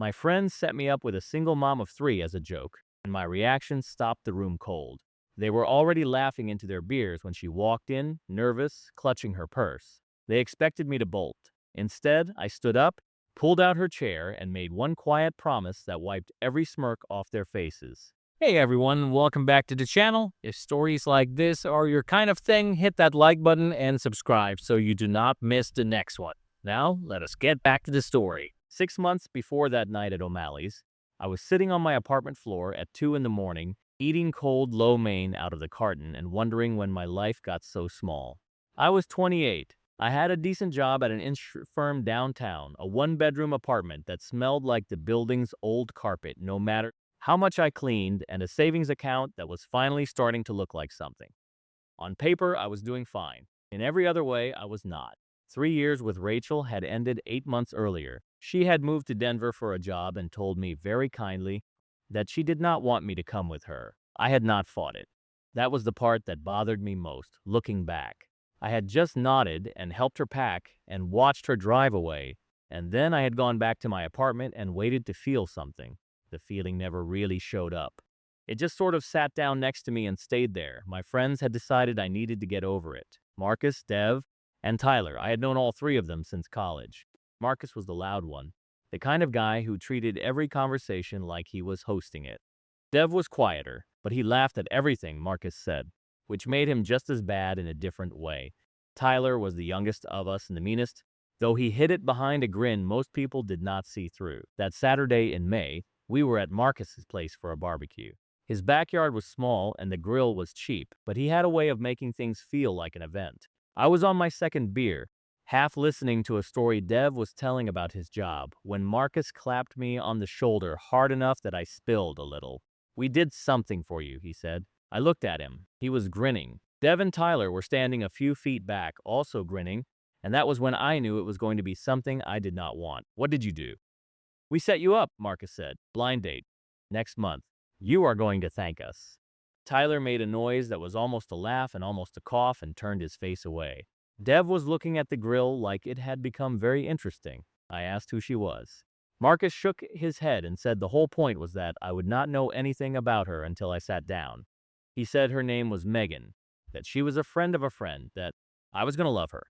My friends set me up with a single mom of three as a joke, and my reaction stopped the room cold. They were already laughing into their beers when she walked in, nervous, clutching her purse. They expected me to bolt. Instead, I stood up, pulled out her chair, and made one quiet promise that wiped every smirk off their faces. Hey everyone, welcome back to the channel. If stories like this are your kind of thing, hit that like button and subscribe so you do not miss the next one. Now, let us get back to the story. 6 months before that night at O'Malley's, I was sitting on my apartment floor at 2 in the morning, eating cold lo mein out of the carton and wondering when my life got so small. I was 28. I had a decent job at an insurance firm downtown, a one-bedroom apartment that smelled like the building's old carpet no matter how much I cleaned, and a savings account that was finally starting to look like something. On paper, I was doing fine. In every other way, I was not. 3 years with Rachel had ended 8 months earlier. She had moved to Denver for a job and told me very kindly that she did not want me to come with her. I had not fought it. That was the part that bothered me most, looking back. I had just nodded and helped her pack and watched her drive away, and then I had gone back to my apartment and waited to feel something. The feeling never really showed up. It just sort of sat down next to me and stayed there. My friends had decided I needed to get over it. Marcus, Dev, and Tyler. I had known all three of them since college. Marcus was the loud one, the kind of guy who treated every conversation like he was hosting it. Dev was quieter, but he laughed at everything Marcus said, which made him just as bad in a different way. Tyler was the youngest of us and the meanest, though he hid it behind a grin most people did not see through. That Saturday in May, we were at Marcus's place for a barbecue. His backyard was small and the grill was cheap, but he had a way of making things feel like an event. I was on my second beer, half listening to a story Dev was telling about his job, when Marcus clapped me on the shoulder hard enough that I spilled a little. "We did something for you," he said. I looked at him. He was grinning. Dev and Tyler were standing a few feet back, also grinning, and that was when I knew it was going to be something I did not want. "What did you do?" "We set you up," Marcus said. "Blind date. Next month. You are going to thank us." Tyler made a noise that was almost a laugh and almost a cough and turned his face away. Dev was looking at the grill like it had become very interesting. I asked who she was. Marcus shook his head and said the whole point was that I would not know anything about her until I sat down. He said her name was Megan, that she was a friend of a friend, that I was going to love her.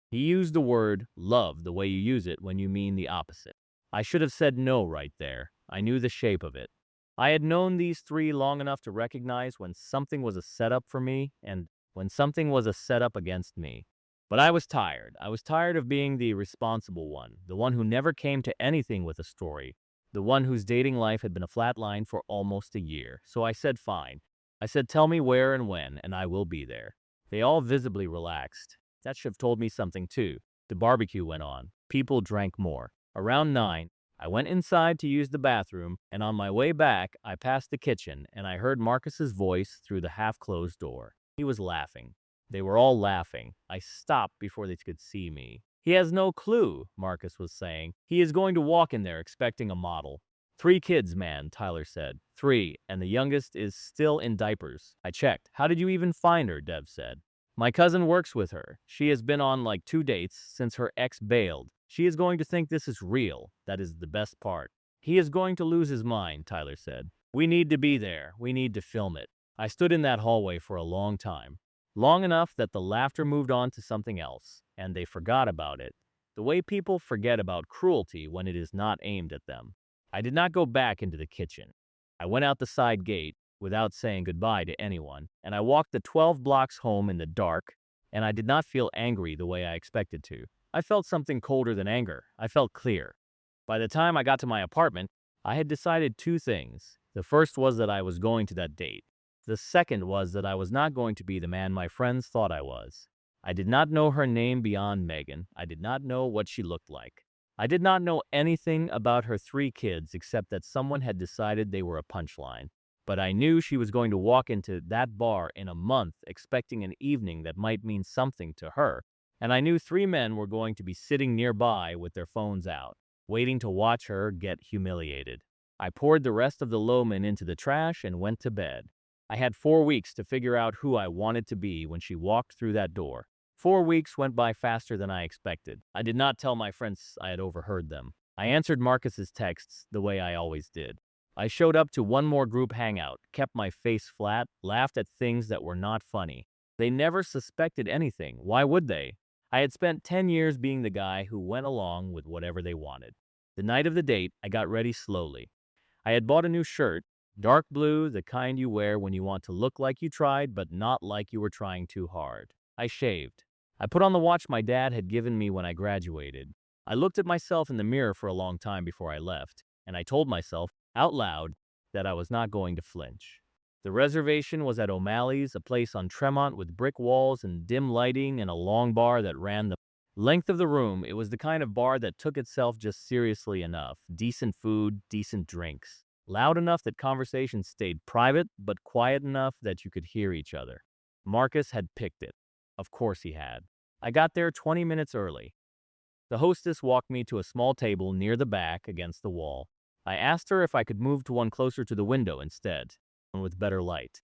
He used the word love the way you use it when you mean the opposite. I should have said no right there. I knew the shape of it. I had known these three long enough to recognize when something was a setup for me and when something was a setup against me. But I was tired. I was tired of being the responsible one, the one who never came to anything with a story, the one whose dating life had been a flat line for almost a year. So I said, fine. I said, tell me where and when, and I will be there. They all visibly relaxed. That should have told me something too. The barbecue went on. People drank more. Around 9, I went inside to use the bathroom, and on my way back, I passed the kitchen, and I heard Marcus's voice through the half-closed door. He was laughing. They were all laughing. I stopped before they could see me. "He has no clue," Marcus was saying. "He is going to walk in there expecting a model." "3 kids, man," Tyler said. "3, and the youngest is still in diapers." I checked. "How did you even find her?" Dev said. "My cousin works with her. She has been on like 2 dates since her ex bailed. She is going to think this is real. That is the best part." "He is going to lose his mind," Tyler said. "We need to be there. We need to film it." I stood in that hallway for a long time. Long enough that the laughter moved on to something else, and they forgot about it. The way people forget about cruelty when it is not aimed at them. I did not go back into the kitchen. I went out the side gate without saying goodbye to anyone, and I walked the 12 blocks home in the dark, and I did not feel angry the way I expected to. I felt something colder than anger. I felt clear. By the time I got to my apartment, I had decided 2 things. The first was that I was going to that date. The second was that I was not going to be the man my friends thought I was. I did not know her name beyond Megan. I did not know what she looked like. I did not know anything about her 3 kids except that someone had decided they were a punchline. But I knew she was going to walk into that bar in a month expecting an evening that might mean something to her. And I knew 3 men were going to be sitting nearby with their phones out, waiting to watch her get humiliated. I poured the rest of the Loman into the trash and went to bed. I had 4 weeks to figure out who I wanted to be when she walked through that door. 4 weeks went by faster than I expected. I did not tell my friends I had overheard them. I answered Marcus's texts the way I always did. I showed up to one more group hangout, kept my face flat, laughed at things that were not funny. They never suspected anything. Why would they? I had spent 10 years being the guy who went along with whatever they wanted. The night of the date, I got ready slowly. I had bought a new shirt, dark blue, the kind you wear when you want to look like you tried, but not like you were trying too hard. I shaved. I put on the watch my dad had given me when I graduated. I looked at myself in the mirror for a long time before I left, and I told myself, out loud, that I was not going to flinch. The reservation was at O'Malley's, a place on Tremont with brick walls and dim lighting and a long bar that ran the length of the room. It was the kind of bar that took itself just seriously enough. Decent food, decent drinks. Loud enough that conversation stayed private, but quiet enough that you could hear each other. Marcus had picked it. Of course he had. I got there 20 minutes early. The hostess walked me to a small table near the back against the wall. I asked her if I could move to one closer to the window instead, one with better light.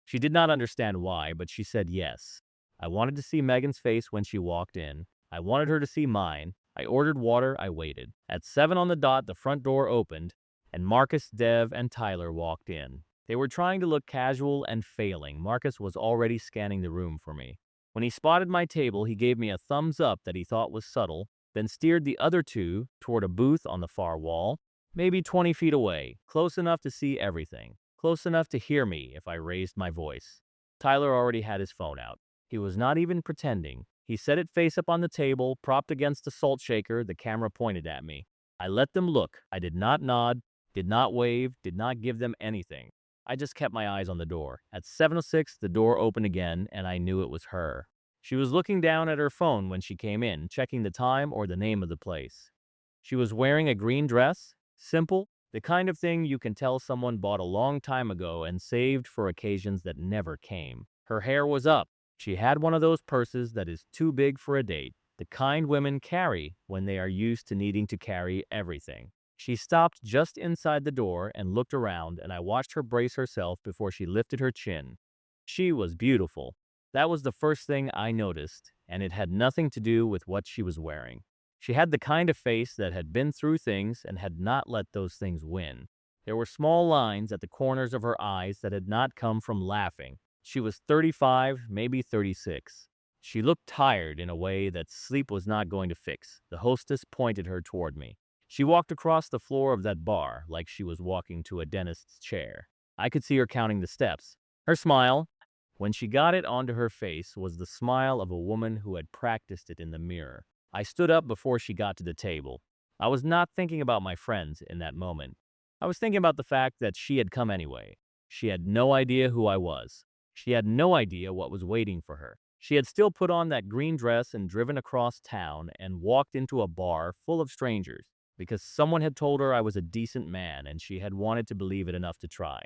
She did not understand why, but she said yes. I wanted to see Megan's face when she walked in. I wanted her to see mine. I ordered water. I waited. At 7 on the dot, the front door opened, and Marcus, Dev, and Tyler walked in. They were trying to look casual and failing. Marcus was already scanning the room for me. When he spotted my table, he gave me a thumbs up that he thought was subtle, then steered the other two toward a booth on the far wall, maybe 20 feet away, close enough to see everything, close enough to hear me if I raised my voice. Tyler already had his phone out. He was not even pretending. He set it face up on the table, propped against a salt shaker, the camera pointed at me. I let them look. I did not nod, did not wave, did not give them anything. I just kept my eyes on the door. At 7:06, the door opened again, and I knew it was her. She was looking down at her phone when she came in, checking the time or the name of the place. She was wearing a green dress, simple, the kind of thing you can tell someone bought a long time ago and saved for occasions that never came. Her hair was up. She had one of those purses that is too big for a date, the kind women carry when they are used to needing to carry everything. She stopped just inside the door and looked around, and I watched her brace herself before she lifted her chin. She was beautiful. That was the first thing I noticed, and it had nothing to do with what she was wearing. She had the kind of face that had been through things and had not let those things win. There were small lines at the corners of her eyes that had not come from laughing. She was 35, maybe 36. She looked tired in a way that sleep was not going to fix. The hostess pointed her toward me. She walked across the floor of that bar like she was walking to a dentist's chair. I could see her counting the steps. Her smile, when she got it onto her face, was the smile of a woman who had practiced it in the mirror. I stood up before she got to the table. I was not thinking about my friends in that moment. I was thinking about the fact that she had come anyway. She had no idea who I was. She had no idea what was waiting for her. She had still put on that green dress and driven across town and walked into a bar full of strangers because someone had told her I was a decent man and she had wanted to believe it enough to try.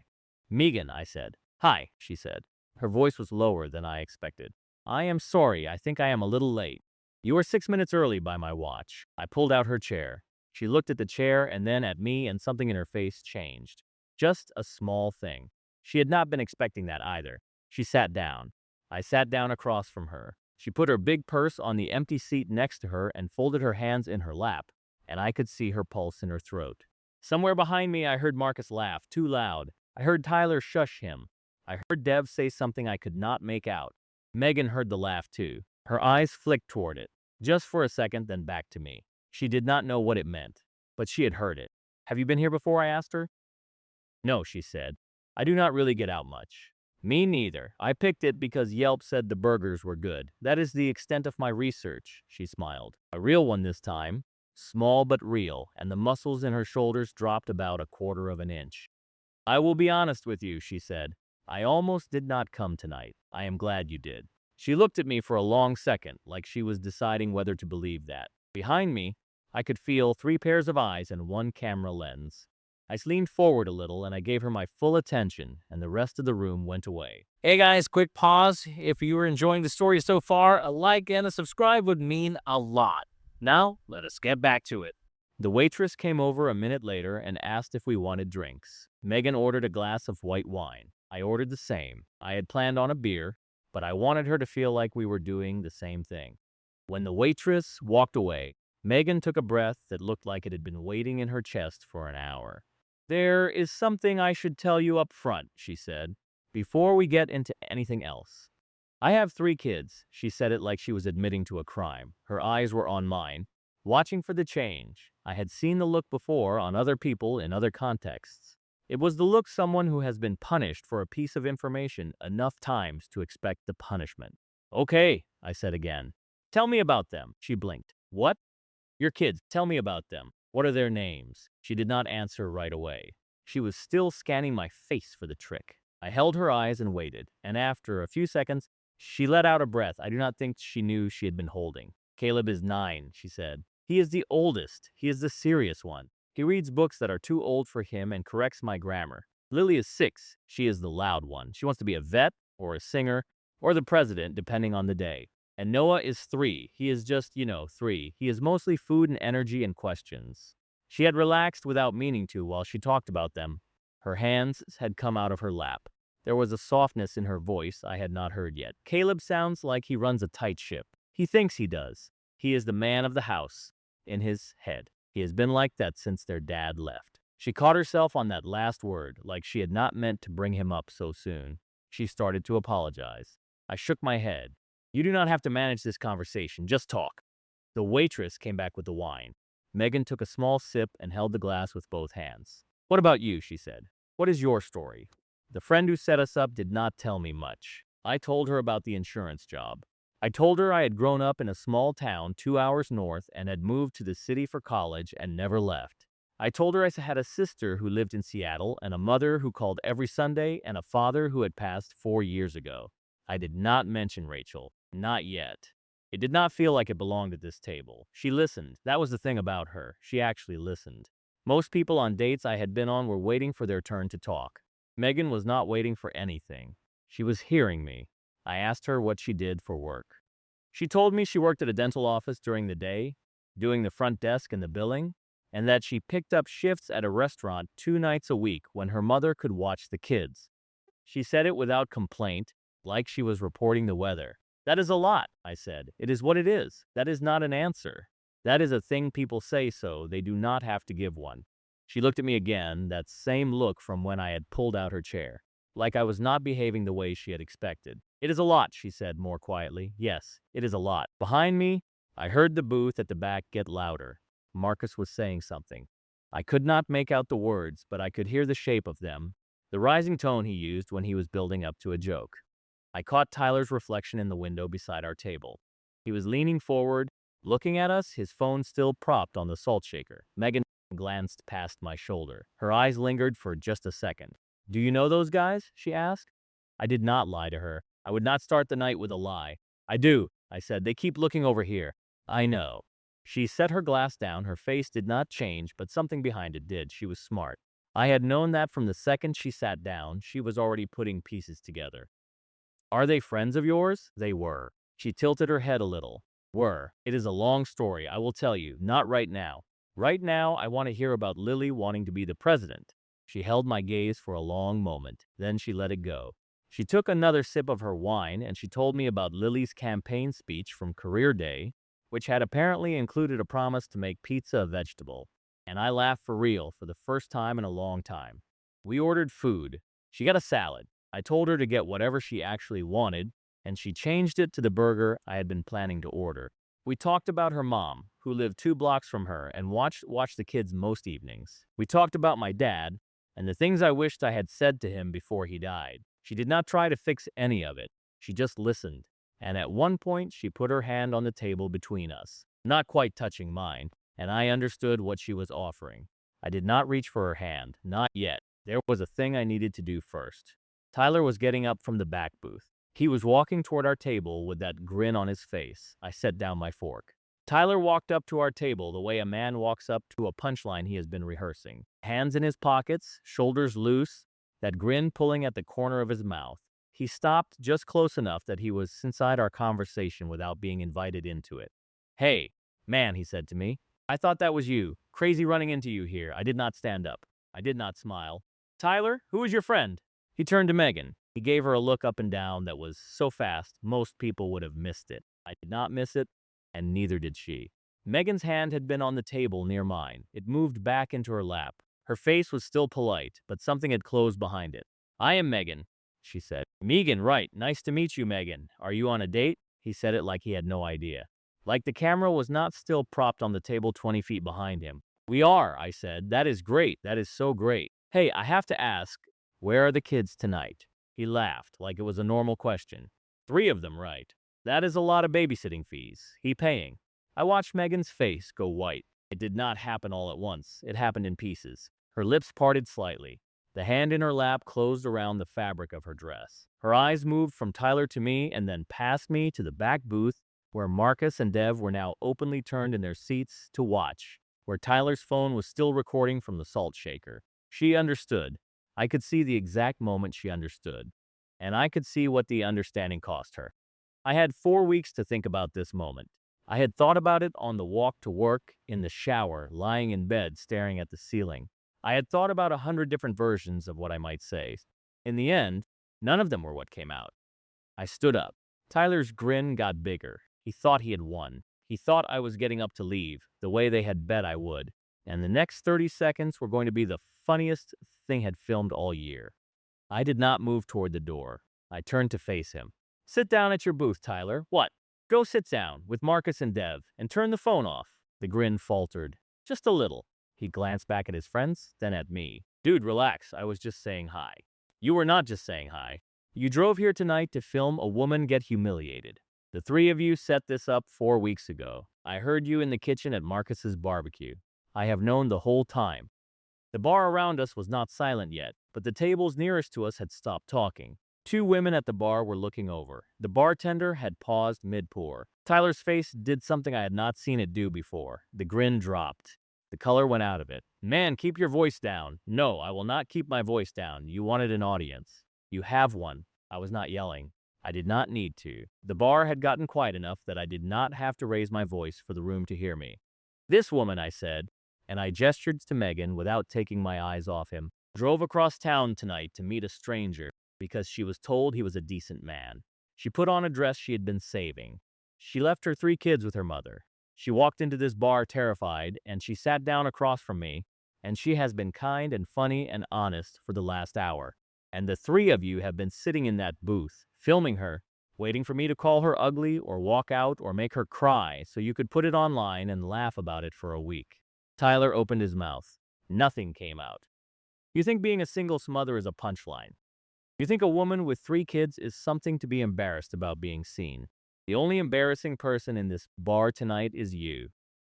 Megan, I said. Hi, she said. Her voice was lower than I expected. I am sorry, I think I am a little late. You are 6 minutes early by my watch. I pulled out her chair. She looked at the chair and then at me, and something in her face changed. Just a small thing. She had not been expecting that either. She sat down. I sat down across from her. She put her big purse on the empty seat next to her and folded her hands in her lap, and I could see her pulse in her throat. Somewhere behind me, I heard Marcus laugh, too loud. I heard Tyler shush him. I heard Dev say something I could not make out. Megan heard the laugh too. Her eyes flicked toward it, just for a second, then back to me. She did not know what it meant, but she had heard it. Have you been here before? I asked her. No, she said. I do not really get out much. Me neither. I picked it because Yelp said the burgers were good. That is the extent of my research, she smiled. A real one this time. Small but real, and the muscles in her shoulders dropped about a quarter of an inch. I will be honest with you, she said. I almost did not come tonight. I am glad you did. She looked at me for a long second, like she was deciding whether to believe that. Behind me, I could feel 3 pairs of eyes and 1 camera lens. I leaned forward a little and I gave her my full attention, and the rest of the room went away. Hey guys, quick pause. If you were enjoying the story so far, a like and a subscribe would mean a lot. Now, let us get back to it. The waitress came over a minute later and asked if we wanted drinks. Megan ordered a glass of white wine. I ordered the same. I had planned on a beer, but I wanted her to feel like we were doing the same thing. When the waitress walked away, Megan took a breath that looked like it had been waiting in her chest for an hour. There is something I should tell you up front, she said, before we get into anything else. I have 3 kids. She said it like she was admitting to a crime. Her eyes were on mine, watching for the change. I had seen the look before on other people in other contexts. It was the look someone who has been punished for a piece of information enough times to expect the punishment. Okay, I said again. Tell me about them. She blinked. What? Your kids. Tell me about them. What are their names? She did not answer right away. She was still scanning my face for the trick. I held her eyes and waited, and after a few seconds, she let out a breath I do not think she knew she had been holding. Caleb is 9, she said. He is the oldest. He is the serious one. He reads books that are too old for him and corrects my grammar. Lily is 6. She is the loud one. She wants to be a vet or a singer or the president, depending on the day. And Noah is 3. He is just, 3. He is mostly food and energy and questions. She had relaxed without meaning to while she talked about them. Her hands had come out of her lap. There was a softness in her voice I had not heard yet. Caleb sounds like he runs a tight ship. He thinks he does. He is the man of the house. In his head. He has been like that since their dad left. She caught herself on that last word, like she had not meant to bring him up so soon. She started to apologize. I shook my head. You do not have to manage this conversation. Just talk. The waitress came back with the wine. Megan took a small sip and held the glass with both hands. What about you? She said. What is your story? The friend who set us up did not tell me much. I told her about the insurance job. I told her I had grown up in a small town 2 hours north and had moved to the city for college and never left. I told her I had a sister who lived in Seattle and a mother who called every Sunday and a father who had passed 4 years ago. I did not mention Rachel. Not yet. It did not feel like it belonged at this table. She listened. That was the thing about her. She actually listened. Most people on dates I had been on were waiting for their turn to talk. Megan was not waiting for anything. She was hearing me. I asked her what she did for work. She told me she worked at a dental office during the day, doing the front desk and the billing, and that she picked up shifts at a restaurant 2 nights a week when her mother could watch the kids. She said it without complaint, like she was reporting the weather. That is a lot, I said. It is what it is. That is not an answer. That is a thing people say so they do not have to give one. She looked at me again, that same look from when I had pulled out her chair, like I was not behaving the way she had expected. It is a lot, she said more quietly. Yes, it is a lot. Behind me, I heard the booth at the back get louder. Marcus was saying something. I could not make out the words, but I could hear the shape of them, the rising tone he used when he was building up to a joke. I caught Tyler's reflection in the window beside our table. He was leaning forward, looking at us, his phone still propped on the salt shaker. Megan glanced past my shoulder. Her eyes lingered for just a second. Do you know those guys? She asked. I did not lie to her. I would not start the night with a lie. I do, I said. They keep looking over here. I know. She set her glass down. Her face did not change, but something behind it did. She was smart. I had known that from the second she sat down. She was already putting pieces together. Are they friends of yours? They were. She tilted her head a little. Were. It is a long story, I will tell you. Not right now. Right now, I want to hear about Lily wanting to be the president. She held my gaze for a long moment. Then she let it go. She took another sip of her wine and she told me about Lily's campaign speech from Career Day, which had apparently included a promise to make pizza a vegetable. And I laughed for real for the first time in a long time. We ordered food. She got a salad. I told her to get whatever she actually wanted, and she changed it to the burger I had been planning to order. We talked about her mom, who lived 2 blocks from her and watched the kids most evenings. We talked about my dad and the things I wished I had said to him before he died. She did not try to fix any of it. She just listened. And at one point, she put her hand on the table between us, not quite touching mine, and I understood what she was offering. I did not reach for her hand, not yet. There was a thing I needed to do first. Tyler was getting up from the back booth. He was walking toward our table with that grin on his face. I set down my fork. Tyler walked up to our table the way a man walks up to a punchline he has been rehearsing. Hands in his pockets, shoulders loose, that grin pulling at the corner of his mouth. He stopped just close enough that he was inside our conversation without being invited into it. Hey, man, he said to me. I thought that was you. Crazy running into you here. I did not stand up. I did not smile. Tyler, who is your friend? He turned to Megan. He gave her a look up and down that was so fast, most people would have missed it. I did not miss it, and neither did she. Megan's hand had been on the table near mine. It moved back into her lap. Her face was still polite, but something had closed behind it. I am Megan, she said. Megan, right. Nice to meet you, Megan. Are you on a date? He said it like he had no idea. Like the camera was not still propped on the table 20 feet behind him. We are, I said. That is great. That is so great. Hey, I have to ask, where are the kids tonight? He laughed like it was a normal question. 3 of them, right? That is a lot of babysitting fees. He paying. I watched Megan's face go white. It did not happen all at once. It happened in pieces. Her lips parted slightly. The hand in her lap closed around the fabric of her dress. Her eyes moved from Tyler to me and then past me to the back booth where Marcus and Dev were now openly turned in their seats to watch, where Tyler's phone was still recording from the salt shaker. She understood. I could see the exact moment she understood. And I could see what the understanding cost her. I had 4 weeks to think about this moment. I had thought about it on the walk to work, in the shower, lying in bed staring at the ceiling. I had thought about 100 different versions of what I might say. In the end, none of them were what came out. I stood up. Tyler's grin got bigger. He thought he had won. He thought I was getting up to leave, the way they had bet I would. And the next 30 seconds were going to be the funniest thing had filmed all year. I did not move toward the door. I turned to face him. Sit down at your booth, Tyler. What? Go sit down with Marcus and Dev and turn the phone off. The grin faltered. Just a little. He glanced back at his friends, then at me. Dude, relax. I was just saying hi. You were not just saying hi. You drove here tonight to film a woman get humiliated. The 3 of you set this up 4 weeks ago. I heard you in the kitchen at Marcus's barbecue. I have known the whole time. The bar around us was not silent yet, but the tables nearest to us had stopped talking. 2 women at the bar were looking over. The bartender had paused mid-pour. Tyler's face did something I had not seen it do before. The grin dropped. The color went out of it. Man, keep your voice down. No, I will not keep my voice down. You wanted an audience. You have one. I was not yelling. I did not need to. The bar had gotten quiet enough that I did not have to raise my voice for the room to hear me. This woman, I said, and I gestured to Megan without taking my eyes off him, drove across town tonight to meet a stranger because she was told he was a decent man. She put on a dress she had been saving. She left her 3 kids with her mother. She walked into this bar terrified, and she sat down across from me, and she has been kind and funny and honest for the last hour. And the 3 of you have been sitting in that booth, filming her, waiting for me to call her ugly or walk out or make her cry so you could put it online and laugh about it for a week. Tyler opened his mouth. Nothing came out. You think being a single mother is a punchline. You think a woman with 3 kids is something to be embarrassed about being seen. The only embarrassing person in this bar tonight is you,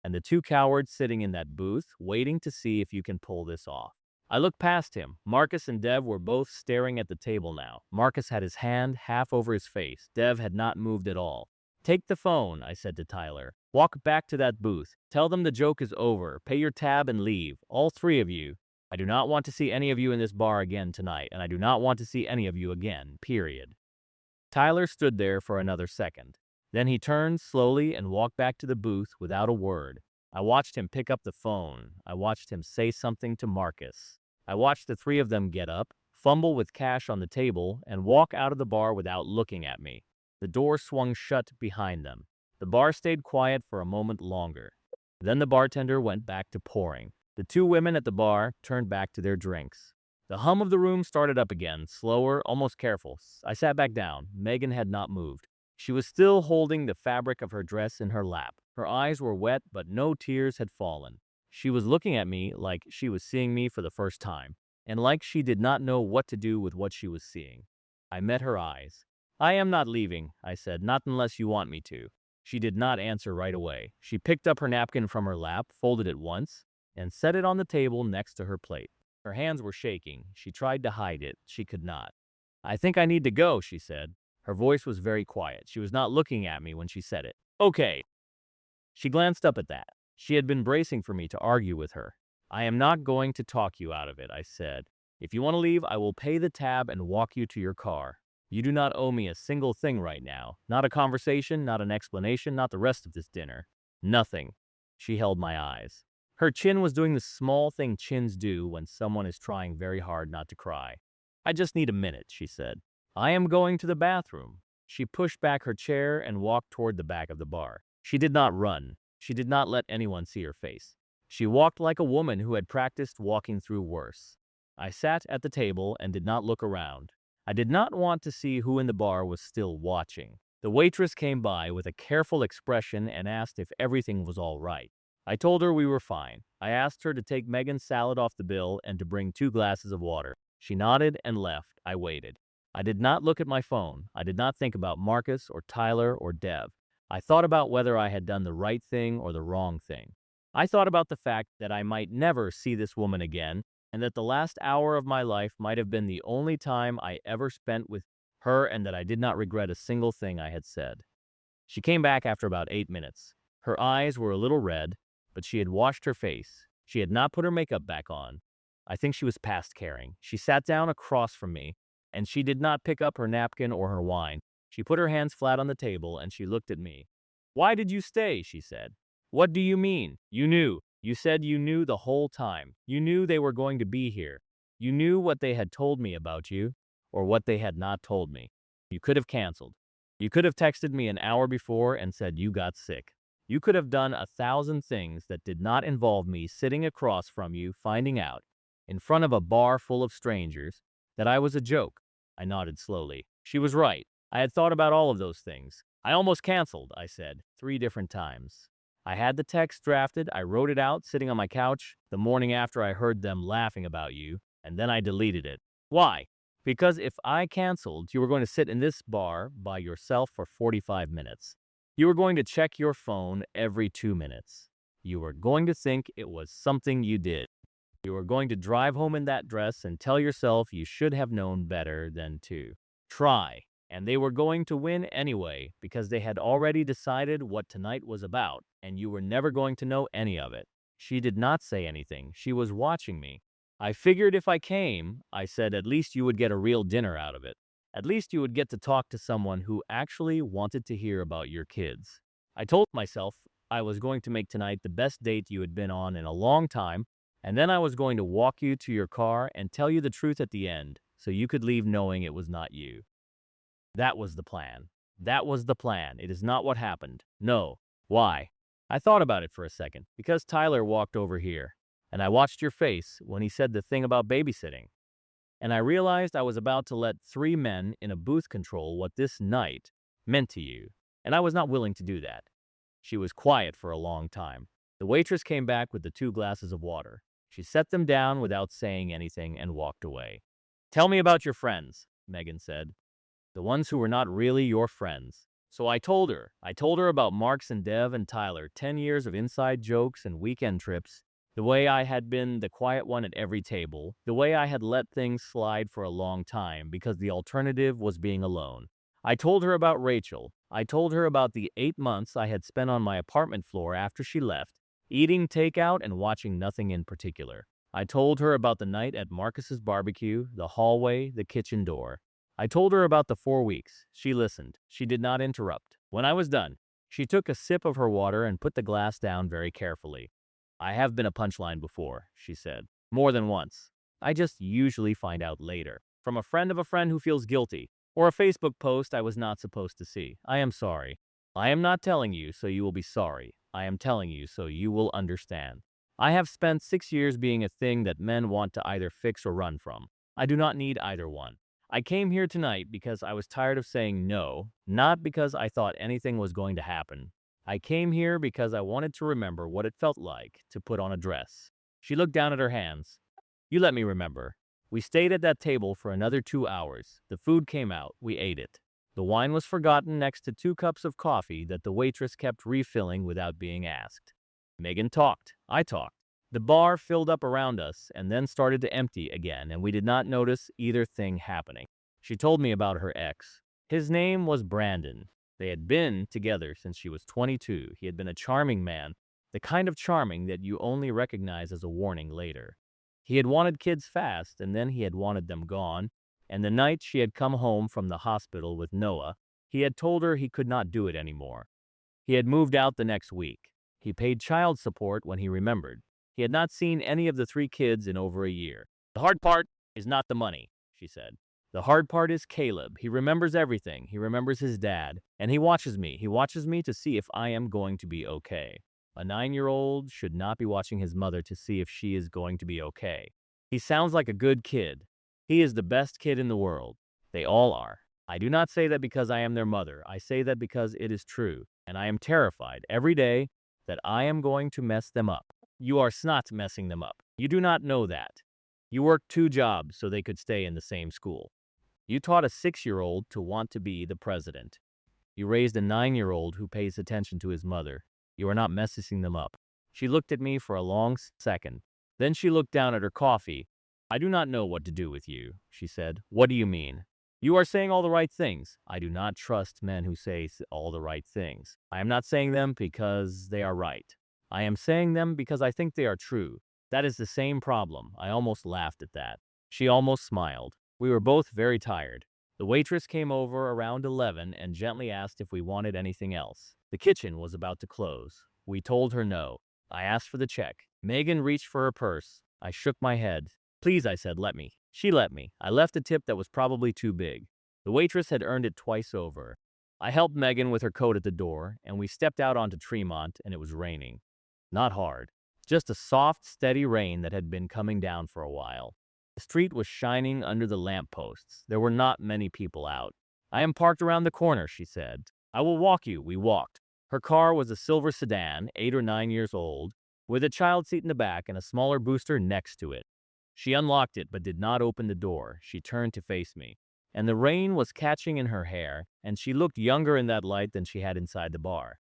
and the 2 cowards sitting in that booth waiting to see if you can pull this off. I looked past him. Marcus and Dev were both staring at the table now. Marcus had his hand half over his face. Dev had not moved at all. Take the phone, I said to Tyler. Walk back to that booth. Tell them the joke is over. Pay your tab and leave. All 3 of you. I do not want to see any of you in this bar again tonight, and I do not want to see any of you again, period. Tyler stood there for another second. Then he turned slowly and walked back to the booth without a word. I watched him pick up the phone. I watched him say something to Marcus. I watched the 3 of them get up, fumble with cash on the table, and walk out of the bar without looking at me. The door swung shut behind them. The bar stayed quiet for a moment longer. Then the bartender went back to pouring. The 2 women at the bar turned back to their drinks. The hum of the room started up again, slower, almost careful. I sat back down. Megan had not moved. She was still holding the fabric of her dress in her lap. Her eyes were wet, but no tears had fallen. She was looking at me like she was seeing me for the first time, and like she did not know what to do with what she was seeing. I met her eyes. I am not leaving, I said, not unless you want me to. She did not answer right away. She picked up her napkin from her lap, folded it once, and set it on the table next to her plate. Her hands were shaking. She tried to hide it. She could not. I think I need to go, she said. Her voice was very quiet. She was not looking at me when she said it. Okay. She glanced up at that. She had been bracing for me to argue with her. I am not going to talk you out of it, I said. If you want to leave, I will pay the tab and walk you to your car. You do not owe me a single thing right now. Not a conversation, not an explanation, not the rest of this dinner. Nothing. She held my eyes. Her chin was doing the small thing chins do when someone is trying very hard not to cry. I just need a minute, she said. I am going to the bathroom. She pushed back her chair and walked toward the back of the bar. She did not run. She did not let anyone see her face. She walked like a woman who had practiced walking through worse. I sat at the table and did not look around. I did not want to see who in the bar was still watching. The waitress came by with a careful expression and asked if everything was all right. I told her we were fine. I asked her to take Megan's salad off the bill and to bring 2 glasses of water. She nodded and left. I waited. I did not look at my phone. I did not think about Marcus or Tyler or Dev. I thought about whether I had done the right thing or the wrong thing. I thought about the fact that I might never see this woman again, and that the last hour of my life might have been the only time I ever spent with her, and that I did not regret a single thing I had said. She came back after about 8 minutes. Her eyes were a little red, but she had washed her face. She had not put her makeup back on. I think she was past caring. She sat down across from me, and she did not pick up her napkin or her wine. She put her hands flat on the table, and she looked at me. "Why did you stay?" she said. "What do you mean? You knew. You said you knew the whole time. You knew they were going to be here. You knew what they had told me about you, or what they had not told me. You could have canceled. You could have texted me an hour before and said you got sick. You could have done 1,000 things that did not involve me sitting across from you finding out, in front of a bar full of strangers, that I was a joke." I nodded slowly. She was right. I had thought about all of those things. "I almost canceled," I said, 3 different times. I had the text drafted, I wrote it out sitting on my couch the morning after I heard them laughing about you, and then I deleted it. Why? Because if I canceled, you were going to sit in this bar by yourself for 45 minutes. You were going to check your phone every 2 minutes. You were going to think it was something you did. You were going to drive home in that dress and tell yourself you should have known better than to try. And they were going to win anyway because they had already decided what tonight was about, and you were never going to know any of it. She did not say anything. She was watching me. I figured if I came, I said, at least you would get a real dinner out of it. At least you would get to talk to someone who actually wanted to hear about your kids. I told myself I was going to make tonight the best date you had been on in a long time, and then I was going to walk you to your car and tell you the truth at the end, so you could leave knowing it was not you. That was the plan. That was the plan. It is not what happened. No. Why? I thought about it for a second. Because Tyler walked over here, and I watched your face when he said the thing about babysitting. And I realized I was about to let 3 men in a booth control what this night meant to you, and I was not willing to do that. She was quiet for a long time. The waitress came back with the 2 glasses of water. She set them down without saying anything and walked away. "Tell me about your friends," Megan said. "The ones who were not really your friends." So I told her. I told her about Marks and Dev and Tyler, 10 years of inside jokes and weekend trips, the way I had been the quiet one at every table, the way I had let things slide for a long time because the alternative was being alone. I told her about Rachel. I told her about the 8 months I had spent on my apartment floor after she left, eating takeout and watching nothing in particular. I told her about the night at Marcus's barbecue, the hallway, the kitchen door. I told her about the 4 weeks. She listened. She did not interrupt. When I was done, she took a sip of her water and put the glass down very carefully. "I have been a punchline before," she said. "More than once. I just usually find out later. From a friend of a friend who feels guilty, or a Facebook post I was not supposed to see. I am sorry. I am not telling you so you will be sorry. I am telling you so you will understand. I have spent 6 years being a thing that men want to either fix or run from. I do not need either one. I came here tonight because I was tired of saying no, not because I thought anything was going to happen. I came here because I wanted to remember what it felt like to put on a dress." She looked down at her hands. "You let me remember. We stayed at that table for another 2 hours. The food came out. We ate it. The wine was forgotten next to 2 cups of coffee that the waitress kept refilling without being asked. Megan talked. I talked. The bar filled up around us and then started to empty again, and we did not notice either thing happening. She told me about her ex. His name was Brandon. They had been together since she was 22. He had been a charming man, the kind of charming that you only recognize as a warning later. He had wanted kids fast, and then he had wanted them gone, and the night she had come home from the hospital with Noah, he had told her he could not do it anymore. He had moved out the next week. He paid child support when he remembered. He had not seen any of the 3 kids in over a year. "The hard part is not the money," she said. "The hard part is Caleb. He remembers everything. He remembers his dad. And he watches me. He watches me to see if I am going to be okay." A 9-year-old should not be watching his mother to see if she is going to be okay. He sounds like a good kid. He is the best kid in the world. They all are. I do not say that because I am their mother. I say that because it is true, and I am terrified every day that I am going to mess them up. You are not messing them up. You do not know that. You worked 2 jobs so they could stay in the same school. You taught a 6-year-old to want to be the president. You raised a 9-year-old who pays attention to his mother. You are not messing them up. She looked at me for a long second. Then she looked down at her coffee. I do not know what to do with you, she said. What do you mean? You are saying all the right things. I do not trust men who say all the right things. I am not saying them because they are right. I am saying them because I think they are true. That is the same problem. I almost laughed at that. She almost smiled. We were both very tired. The waitress came over around 11 and gently asked if we wanted anything else. The kitchen was about to close. We told her no. I asked for the check. Megan reached for her purse. I shook my head. Please, I said, let me. She let me. I left a tip that was probably too big. The waitress had earned it twice over. I helped Megan with her coat at the door, and we stepped out onto Tremont, and it was raining. Not hard. Just a soft, steady rain that had been coming down for a while. The street was shining under the lampposts. There were not many people out. I am parked around the corner, she said. I will walk you. We walked. Her car was a silver sedan, 8 or 9 years old, with a child seat in the back and a smaller booster next to it. She unlocked it but did not open the door. She turned to face me. And the rain was catching in her hair, and she looked younger in that light than she had inside the bar.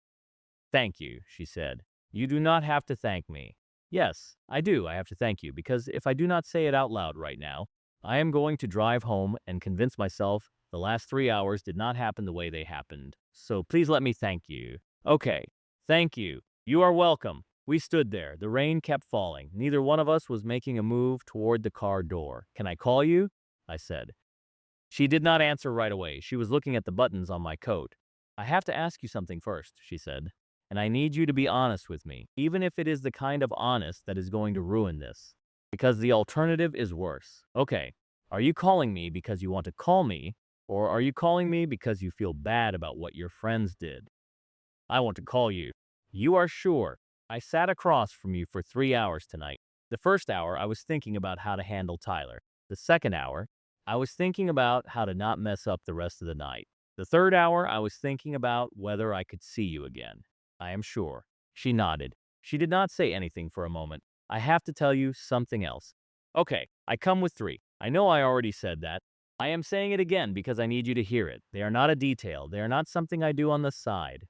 Thank you, she said. You do not have to thank me. Yes, I do. I have to thank you, because if I do not say it out loud right now, I am going to drive home and convince myself the last 3 hours did not happen the way they happened. So please let me thank you. Okay. Thank you. You are welcome. We stood there. The rain kept falling. Neither one of us was making a move toward the car door. Can I call you? I said. She did not answer right away. She was looking at the buttons on my coat. I have to ask you something first, she said. And I need you to be honest with me, even if it is the kind of honest that is going to ruin this. Because the alternative is worse. Okay, are you calling me because you want to call me, or are you calling me because you feel bad about what your friends did? I want to call you. You are sure? I sat across from you for 3 hours tonight. The first hour, I was thinking about how to handle Tyler. The second hour, I was thinking about how to not mess up the rest of the night. The third hour, I was thinking about whether I could see you again. I am sure. She nodded. She did not say anything for a moment. I have to tell you something else. Okay, I come with 3. I know I already said that. I am saying it again because I need you to hear it. They are not a detail. They are not something I do on the side.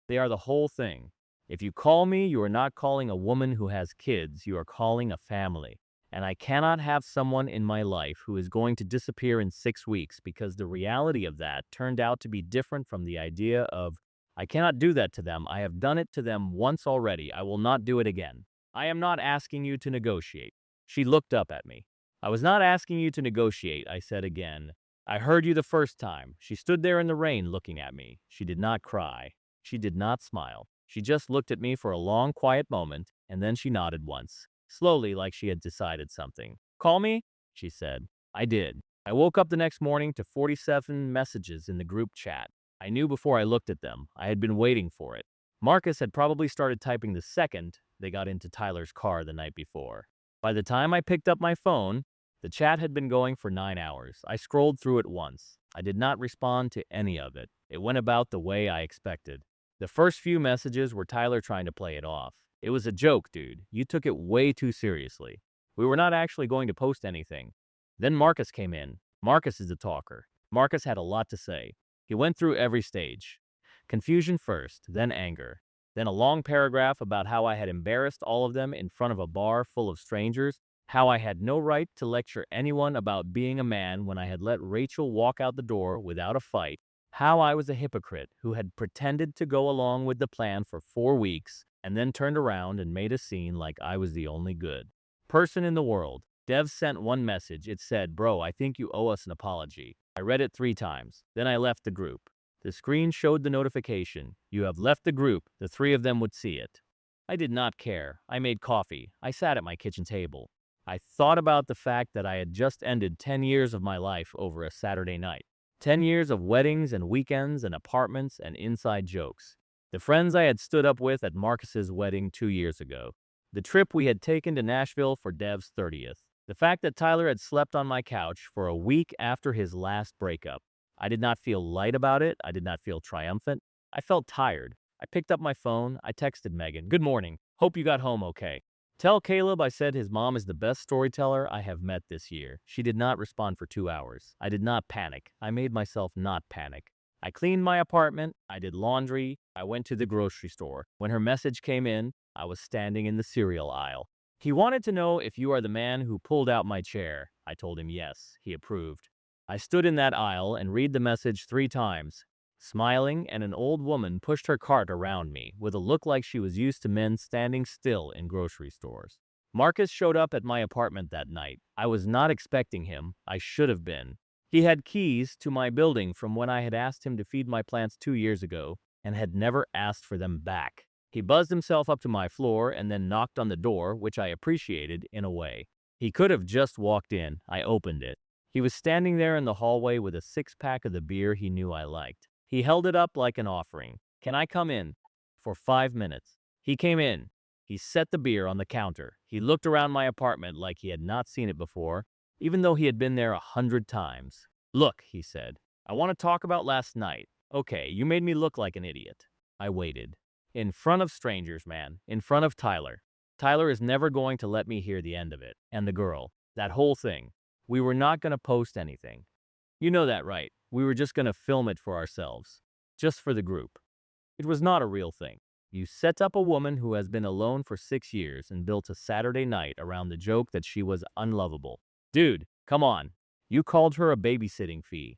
They are the whole thing. If you call me, you are not calling a woman who has kids. You are calling a family. And I cannot have someone in my life who is going to disappear in 6 weeks, because the reality of that turned out to be different from the idea of, I cannot do that to them. I have done it to them once already. I will not do it again. I am not asking you to negotiate. She looked up at me. I was not asking you to negotiate, I said again. I heard you the first time. She stood there in the rain looking at me. She did not cry. She did not smile. She just looked at me for a long, quiet moment, and then she nodded once, slowly, like she had decided something. Call me? She said. I did. I woke up the next morning to 47 messages in the group chat. I knew before I looked at them. I had been waiting for it. Marcus had probably started typing the second they got into Tyler's car the night before. By the time I picked up my phone, the chat had been going for 9 hours. I scrolled through it once. I did not respond to any of it. It went about the way I expected. The first few messages were Tyler trying to play it off. It was a joke, dude. You took it way too seriously. We were not actually going to post anything. Then Marcus came in. Marcus is a talker. Marcus had a lot to say. He went through every stage. Confusion first, then anger. Then a long paragraph about how I had embarrassed all of them in front of a bar full of strangers, how I had no right to lecture anyone about being a man when I had let Rachel walk out the door without a fight, how I was a hypocrite who had pretended to go along with the plan for 4 weeks and then turned around and made a scene like I was the only good person in the world. Dev sent one message. It said, "Bro, I think you owe us an apology." I read it 3 times. Then I left the group. The screen showed the notification. You have left the group. The 3 of them would see it. I did not care. I made coffee. I sat at my kitchen table. I thought about the fact that I had just ended 10 years of my life over a Saturday night. 10 years of weddings and weekends and apartments and inside jokes. The friends I had stood up with at Marcus's wedding 2 years ago. The trip we had taken to Nashville for Dev's 30th. The fact that Tyler had slept on my couch for a week after his last breakup. I did not feel light about it. I did not feel triumphant. I felt tired. I picked up my phone. I texted Megan, "Good morning. Hope you got home okay. Tell Caleb I said his mom is the best storyteller I have met this year." She did not respond for 2 hours. I did not panic. I made myself not panic. I cleaned my apartment. I did laundry. I went to the grocery store. When her message came in, I was standing in the cereal aisle. "He wanted to know if you are the man who pulled out my chair." I told him yes. He approved. I stood in that aisle and read the message 3 times. Smiling, and an old woman pushed her cart around me with a look like she was used to men standing still in grocery stores. Marcus showed up at my apartment that night. I was not expecting him. I should have been. He had keys to my building from when I had asked him to feed my plants 2 years ago and had never asked for them back. He buzzed himself up to my floor and then knocked on the door, which I appreciated in a way. He could have just walked in. I opened it. He was standing there in the hallway with a six-pack of the beer he knew I liked. He held it up like an offering. "Can I come in?" For 5 minutes. He came in. He set the beer on the counter. He looked around my apartment like he had not seen it before, even though he had been there 100 times. "Look," he said, "I want to talk about last night. Okay, you made me look like an idiot." I waited. In front of strangers, man. In front of Tyler. Tyler is never going to let me hear the end of it. And the girl. That whole thing. We were not going to post anything. You know that, right? We were just going to film it for ourselves. Just for the group. It was not a real thing. You set up a woman who has been alone for 6 years and built a Saturday night around the joke that she was unlovable. Dude, come on. You called her a babysitting fee.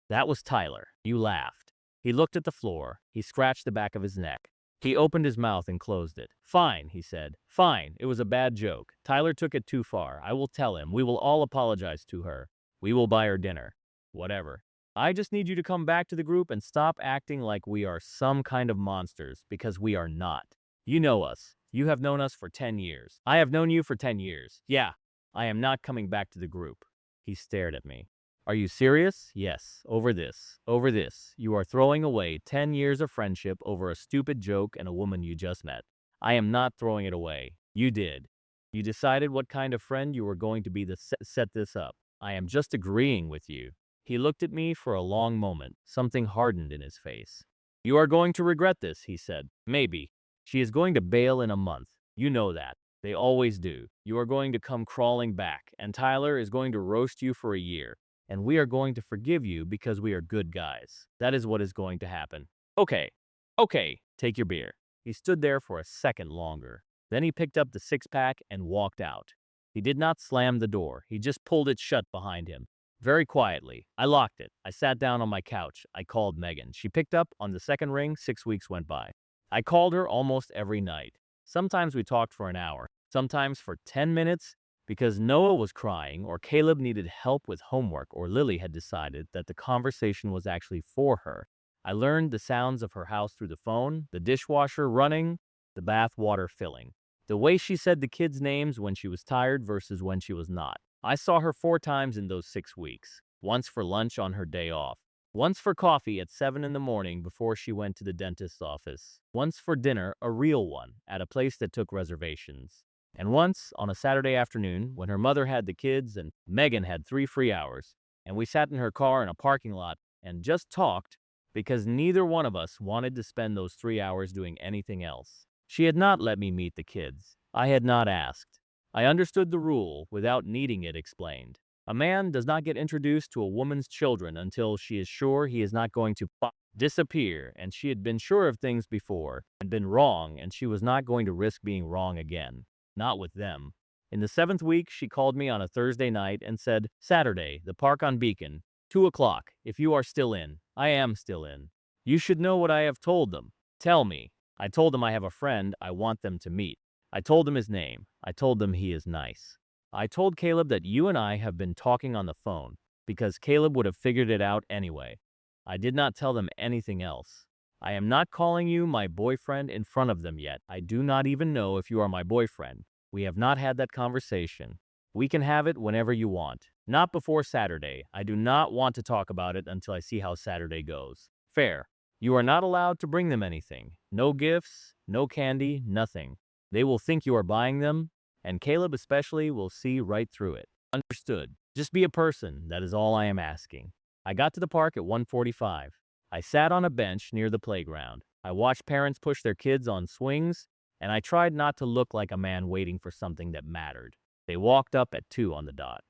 That was Tyler. You laughed. He looked at the floor. He scratched the back of his neck. He opened his mouth and closed it. "Fine," he said. "Fine. It was a bad joke. Tyler took it too far. I will tell him. We will all apologize to her. We will buy her dinner. Whatever. I just need you to come back to the group and stop acting like we are some kind of monsters, because we are not. You know us. You have known us for 10 years. I have known you for 10 years. Yeah, I am not coming back to the group." He stared at me. "Are you serious?" "Yes, over this. Over this. You are throwing away 10 years of friendship over a stupid joke and a woman you just met." "I am not throwing it away. You did. You decided what kind of friend you were going to be to set this up. I am just agreeing with you." He looked at me for a long moment. Something hardened in his face. "You are going to regret this," he said. "Maybe. She is going to bail in a month. You know that. They always do. You are going to come crawling back, and Tyler is going to roast you for a year. And we are going to forgive you because we are good guys. That is what is going to happen." "Okay. Okay. Take your beer." He stood there for a second longer. Then he picked up the six-pack and walked out. He did not slam the door. He just pulled it shut behind him. Very quietly. I locked it. I sat down on my couch. I called Megan. She picked up. On the second ring, 6 weeks went by. I called her almost every night. Sometimes we talked for an hour. Sometimes for 10 minutes, because Noah was crying, or Caleb needed help with homework, or Lily had decided that the conversation was actually for her. I learned the sounds of her house through the phone, the dishwasher running, the bath water filling. The way she said the kids' names when she was tired versus when she was not. I saw her 4 times in those 6 weeks. Once for lunch on her day off. Once for coffee at 7 in the morning before she went to the dentist's office. Once for dinner, a real one, at a place that took reservations. And once, on a Saturday afternoon, when her mother had the kids and Megan had 3 free hours, and we sat in her car in a parking lot and just talked because neither one of us wanted to spend those 3 hours doing anything else. She had not let me meet the kids. I had not asked. I understood the rule without needing it explained. A man does not get introduced to a woman's children until she is sure he is not going to disappear, and she had been sure of things before and been wrong, and she was not going to risk being wrong again. Not with them. In the 7th week, she called me on a Thursday night and said, "Saturday, the park on Beacon, 2 o'clock, if you are still in." I am still in. You should know what I have told them. Tell me. I told them I have a friend I want them to meet. I told them his name. I told them he is nice. I told Caleb that you and I have been talking on the phone, because Caleb would have figured it out anyway. I did not tell them anything else. I am not calling you my boyfriend in front of them yet. I do not even know if you are my boyfriend. We have not had that conversation. We can have it whenever you want. Not before Saturday. I do not want to talk about it until I see how Saturday goes. Fair. You are not allowed to bring them anything. No gifts, no candy, nothing. They will think you are buying them, and Caleb especially will see right through it. Understood. Just be a person, that is all I am asking. I got to the park at 1:45. I sat on a bench near the playground. I watched parents push their kids on swings, and I tried not to look like a man waiting for something that mattered. They walked up at 2 on the dot.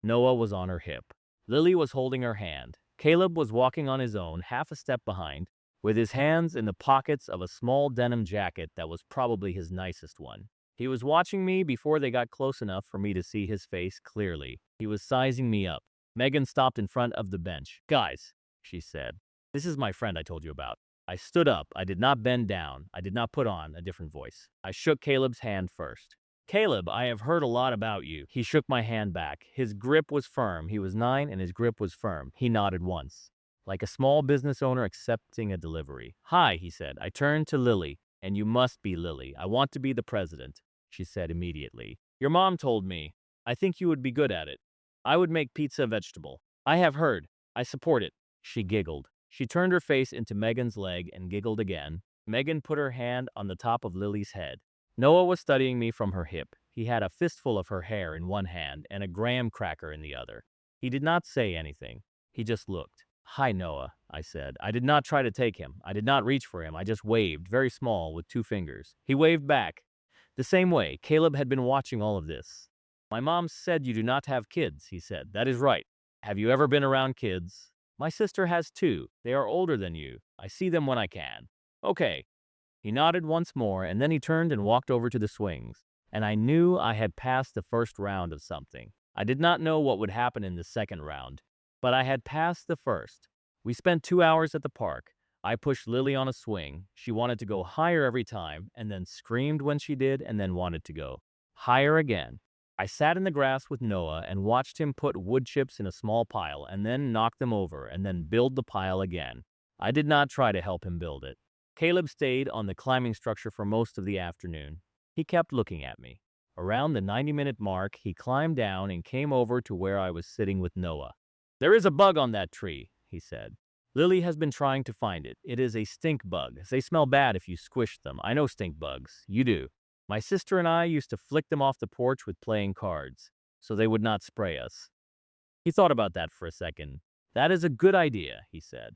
Noah was on her hip. Lily was holding her hand. Caleb was walking on his own, half a step behind, with his hands in the pockets of a small denim jacket that was probably his nicest one. He was watching me before they got close enough for me to see his face clearly. He was sizing me up. Megan stopped in front of the bench. Guys, she said, this is my friend I told you about. I stood up. I did not bend down. I did not put on a different voice. I shook Caleb's hand first. Caleb, I have heard a lot about you. He shook my hand back. His grip was firm. He was 9 and his grip was firm. He nodded once, like a small business owner accepting a delivery. Hi, he said. I turned to Lily. And you must be Lily. I want to be the president, she said immediately. Your mom told me. I think you would be good at it. I would make pizza vegetable. I have heard. I support it. She giggled. She turned her face into Megan's leg and giggled again. Megan put her hand on the top of Lily's head. Noah was studying me from her hip. He had a fistful of her hair in one hand and a graham cracker in the other. He did not say anything. He just looked. Hi, Noah, I said. I did not try to take him. I did not reach for him. I just waved, very small, with 2 fingers. He waved back. The same way, Caleb had been watching all of this. My mom said you do not have kids, he said. That is right. Have you ever been around kids? My sister has 2. They are older than you. I see them when I can. Okay. He nodded once more, and then he turned and walked over to the swings. And I knew I had passed the first round of something. I did not know what would happen in the second round, but I had passed the first. We spent 2 hours at the park. I pushed Lily on a swing. She wanted to go higher every time, and then screamed when she did, and then wanted to go higher again. I sat in the grass with Noah and watched him put wood chips in a small pile and then knock them over and then build the pile again. I did not try to help him build it. Caleb stayed on the climbing structure for most of the afternoon. He kept looking at me. Around the 90-minute mark, he climbed down and came over to where I was sitting with Noah. There is a bug on that tree, he said. Lily has been trying to find it. It is a stink bug. They smell bad if you squish them. I know stink bugs. You do. My sister and I used to flick them off the porch with playing cards, so they would not spray us. He thought about that for a second. That is a good idea, he said.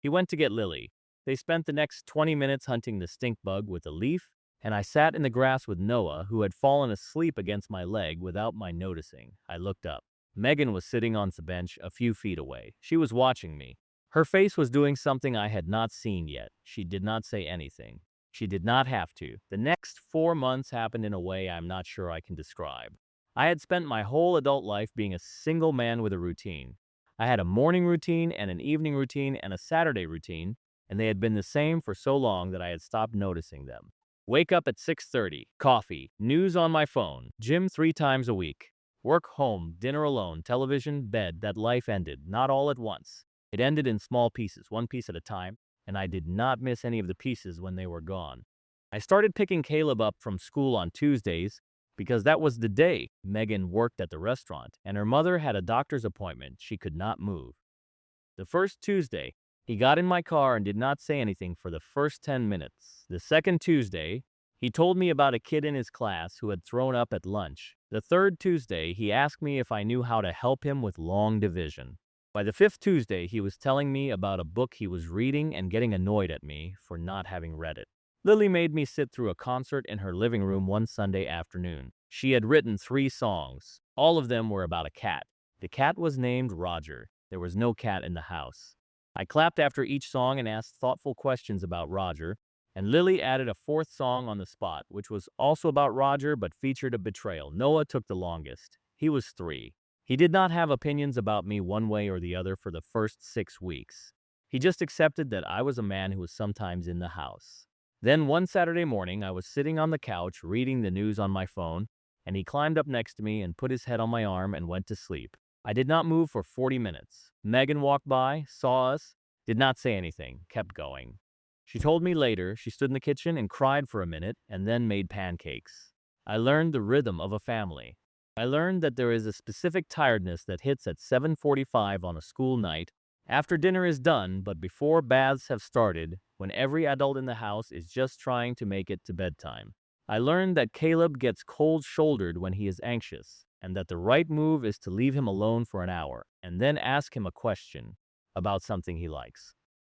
He went to get Lily. They spent the next 20 minutes hunting the stink bug with a leaf, and I sat in the grass with Noah, who had fallen asleep against my leg without my noticing. I looked up. Megan was sitting on the bench a few feet away. She was watching me. Her face was doing something I had not seen yet. She did not say anything. She did not have to. The next 4 months happened in a way I'm not sure I can describe. I had spent my whole adult life being a single man with a routine. I had a morning routine and an evening routine and a Saturday routine, and they had been the same for so long that I had stopped noticing them. Wake up at 6:30, coffee, news on my phone, gym 3 times a week. Work, home, dinner alone, television, bed. That life ended, not all at once. It ended in small pieces, 1 piece at a time, and I did not miss any of the pieces when they were gone. I started picking Caleb up from school on Tuesdays because that was the day Megan worked at the restaurant, and her mother had a doctor's appointment. She could not move. The first Tuesday, he got in my car and did not say anything for the first 10 minutes. The second Tuesday, he told me about a kid in his class who had thrown up at lunch. The third Tuesday, he asked me if I knew how to help him with long division. By the fifth Tuesday, he was telling me about a book he was reading and getting annoyed at me for not having read it. Lily made me sit through a concert in her living room one Sunday afternoon. She had written 3 songs. All of them were about a cat. The cat was named Roger. There was no cat in the house. I clapped after each song and asked thoughtful questions about Roger, and Lily added a 4th song on the spot, which was also about Roger but featured a betrayal. Noah took the longest. He was 3. He did not have opinions about me one way or the other for the first 6 weeks. He just accepted that I was a man who was sometimes in the house. Then one Saturday morning, I was sitting on the couch reading the news on my phone, and he climbed up next to me and put his head on my arm and went to sleep. I did not move for 40 minutes. Megan walked by, saw us, did not say anything, kept going. She told me later she stood in the kitchen and cried for a minute and then made pancakes. I learned the rhythm of a family. I learned that there is a specific tiredness that hits at 7:45 on a school night After dinner is done, but before baths have started, when every adult in the house is just trying to make it to bedtime. I learned that Caleb gets cold-shouldered when he is anxious, and that the right move is to leave him alone for an hour, and then ask him a question about something he likes.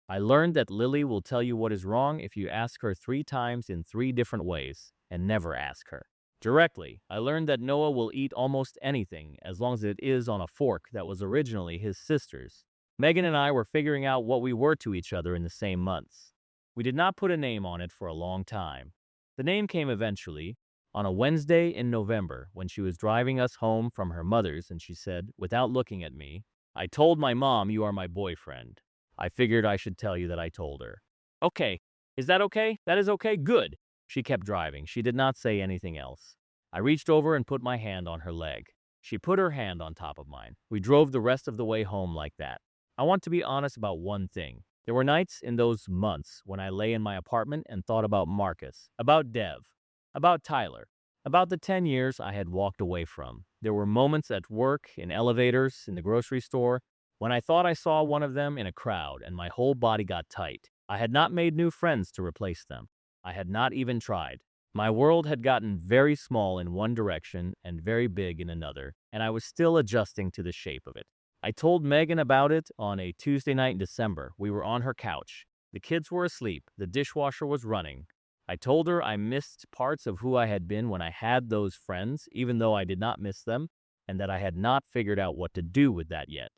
I learned that Lily will tell you what is wrong if you ask her 3 times in 3 different ways, and never ask her directly. I learned that Noah will eat almost anything as long as it is on a fork that was originally his sister's. Megan and I were figuring out what we were to each other in the same months. We did not put a name on it for a long time. The name came eventually, on a Wednesday in November, when she was driving us home from her mother's, and she said, without looking at me, "I told my mom you are my boyfriend." I figured I should tell you that I told her. Okay. Is that okay? That is okay? Good. She kept driving. She did not say anything else. I reached over and put my hand on her leg. She put her hand on top of mine. We drove the rest of the way home like that. I want to be honest about one thing. There were nights in those months when I lay in my apartment and thought about Marcus, about Dev, about Tyler, about the 10 years I had walked away from. There were moments at work, in elevators, in the grocery store, when I thought I saw one of them in a crowd and my whole body got tight. I had not made new friends to replace them. I had not even tried. My world had gotten very small in one direction and very big in another, and I was still adjusting to the shape of it. I told Megan about it on a Tuesday night in December. We were on her couch. The kids were asleep. The dishwasher was running. I told her I missed parts of who I had been when I had those friends, even though I did not miss them, and that I had not figured out what to do with that yet.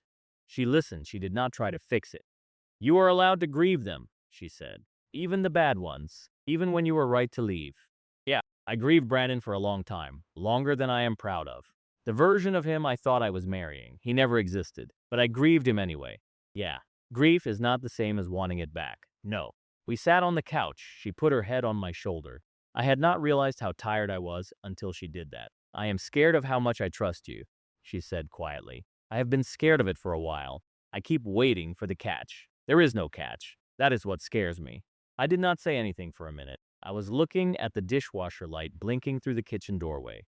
She listened. She did not try to fix it. "You are allowed to grieve them," she said. "Even the bad ones. Even when you were right to leave." Yeah, I grieved Brandon for a long time. Longer than I am proud of. The version of him I thought I was marrying. He never existed. But I grieved him anyway. Yeah, grief is not the same as wanting it back. No. We sat on the couch. She put her head on my shoulder. I had not realized how tired I was until she did that. "I am scared of how much I trust you," she said quietly. "I have been scared of it for a while. I keep waiting for the catch. There is no catch. That is what scares me." I did not say anything for a minute. I was looking at the dishwasher light blinking through the kitchen doorway.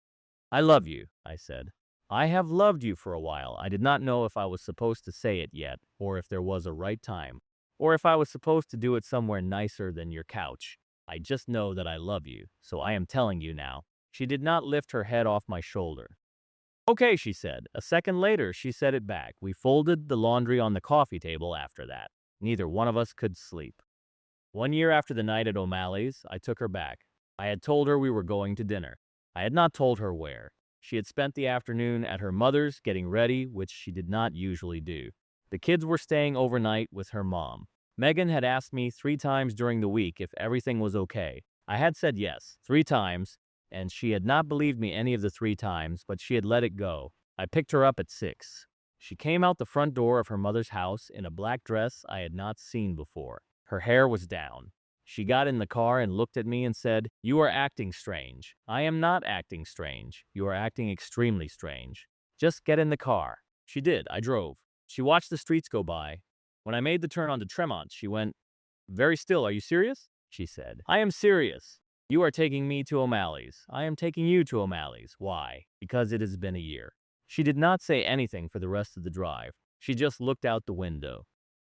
"I love you," I said. "I have loved you for a while." I did not know if I was supposed to say it yet, or if there was a right time, or if I was supposed to do it somewhere nicer than your couch. I just know that I love you, so I am telling you now. She did not lift her head off my shoulder. "Okay," she said. A second later, she said it back. We folded the laundry on the coffee table after that. Neither one of us could sleep. 1 year after the night at O'Malley's, I took her back. I had told her we were going to dinner. I had not told her where. She had spent the afternoon at her mother's getting ready, which she did not usually do. The kids were staying overnight with her mom. Megan had asked me 3 times during the week if everything was okay. I had said yes, 3 times, and she had not believed me any of the 3 times, but she had let it go. I picked her up at 6. She came out the front door of her mother's house in a black dress I had not seen before. Her hair was down. She got in the car and looked at me and said, "You are acting strange." "I am not acting strange. You are acting extremely strange. Just get in the car." She did. I drove. She watched the streets go by. When I made the turn onto Tremont, she went, "Very still. Are you serious?" she said. "I am serious. You are taking me to O'Malley's. I am taking you to O'Malley's. Why? Because it has been a year." She did not say anything for the rest of the drive. She just looked out the window.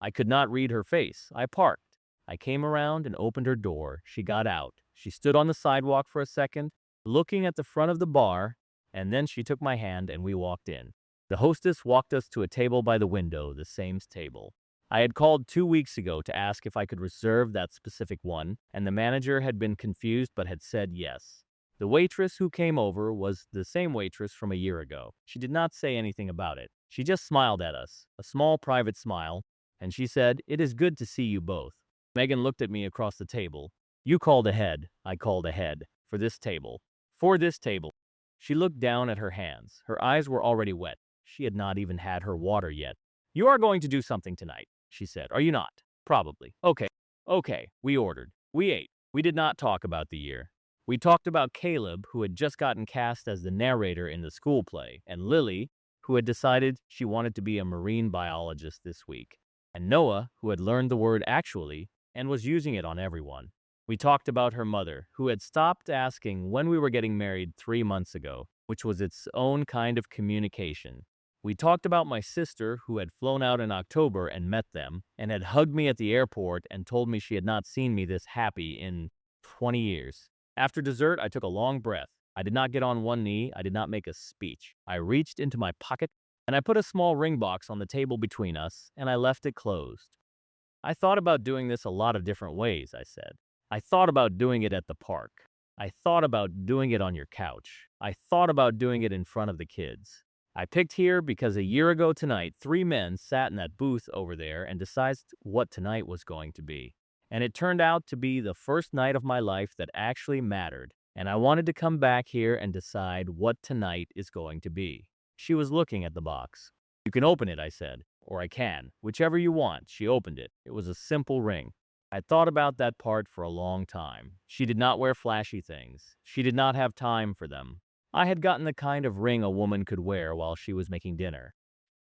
I could not read her face. I parked. I came around and opened her door. She got out. She stood on the sidewalk for a second, looking at the front of the bar, and then she took my hand and we walked in. The hostess walked us to a table by the window, the same table. I had called 2 weeks ago to ask if I could reserve that specific one, and the manager had been confused but had said yes. The waitress who came over was the same waitress from a year ago. She did not say anything about it. She just smiled at us, a small private smile, and she said, "It is good to see you both." Megan looked at me across the table. "You called ahead." I called ahead. "For this table." "For this table." She looked down at her hands. Her eyes were already wet. She had not even had her water yet. "You are going to do something tonight," she said. "Are you not?" "Probably." "Okay." "Okay." We ordered. We ate. We did not talk about the year. We talked about Caleb, who had just gotten cast as the narrator in the school play, and Lily, who had decided she wanted to be a marine biologist this week, and Noah, who had learned the word actually and was using it on everyone. We talked about her mother, who had stopped asking when we were getting married 3 months ago, which was its own kind of communication. We talked about my sister who had flown out in October and met them, and had hugged me at the airport and told me she had not seen me this happy in 20 years. After dessert, I took a long breath. I did not get on one knee. I did not make a speech. I reached into my pocket and I put a small ring box on the table between us, and I left it closed. I thought about doing this a lot of different ways, I said. I thought about doing it at the park. I thought about doing it on your couch. I thought about doing it in front of the kids. I picked here because a year ago tonight, 3 men sat in that booth over there and decided what tonight was going to be. And it turned out to be the first night of my life that actually mattered. And I wanted to come back here and decide what tonight is going to be. She was looking at the box. You can open it, I said. Or I can. Whichever you want. She opened it. It was a simple ring. I thought about that part for a long time. She did not wear flashy things. She did not have time for them. I had gotten the kind of ring a woman could wear while she was making dinner.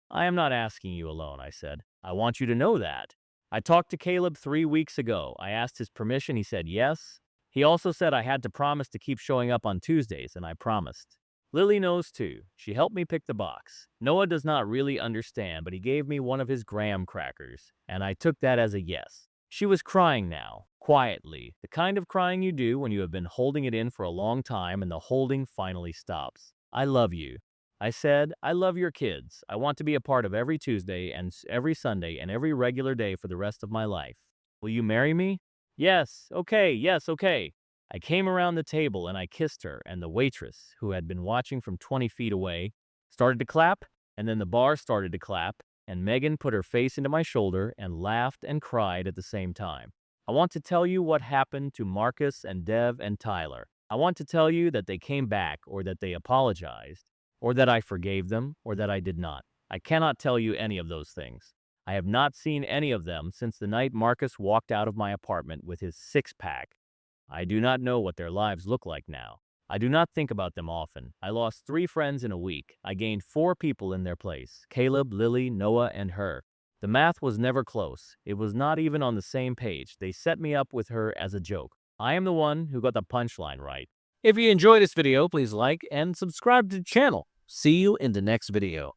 I am not asking you alone, I said. I want you to know that. I talked to Caleb 3 weeks ago. I asked his permission. He said yes. He also said I had to promise to keep showing up on Tuesdays, and I promised. Lily knows too. She helped me pick the box. Noah does not really understand, but he gave me one of his graham crackers, and I took that as a yes. She was crying now, quietly, the kind of crying you do when you have been holding it in for a long time and the holding finally stops. I love you. I said, I love your kids. I want to be a part of every Tuesday and every Sunday and every regular day for the rest of my life. Will you marry me? Yes, okay. I came around the table and I kissed her, and the waitress, who had been watching from 20 feet away, started to clap, and then the bar started to clap, and Megan put her face into my shoulder and laughed and cried at the same time. I want to tell you what happened to Marcus and Dev and Tyler. I want to tell you that they came back, or that they apologized, or that I forgave them, or that I did not. I cannot tell you any of those things. I have not seen any of them since the night Marcus walked out of my apartment with his six-pack. I do not know what their lives look like now. I do not think about them often. I lost 3 friends in a week. I gained 4 people in their place: Caleb, Lily, Noah, and her. The math was never close. It was not even on the same page. They set me up with her as a joke. I am the one who got the punchline right. If you enjoyed this video, please like and subscribe to the channel. See you in the next video.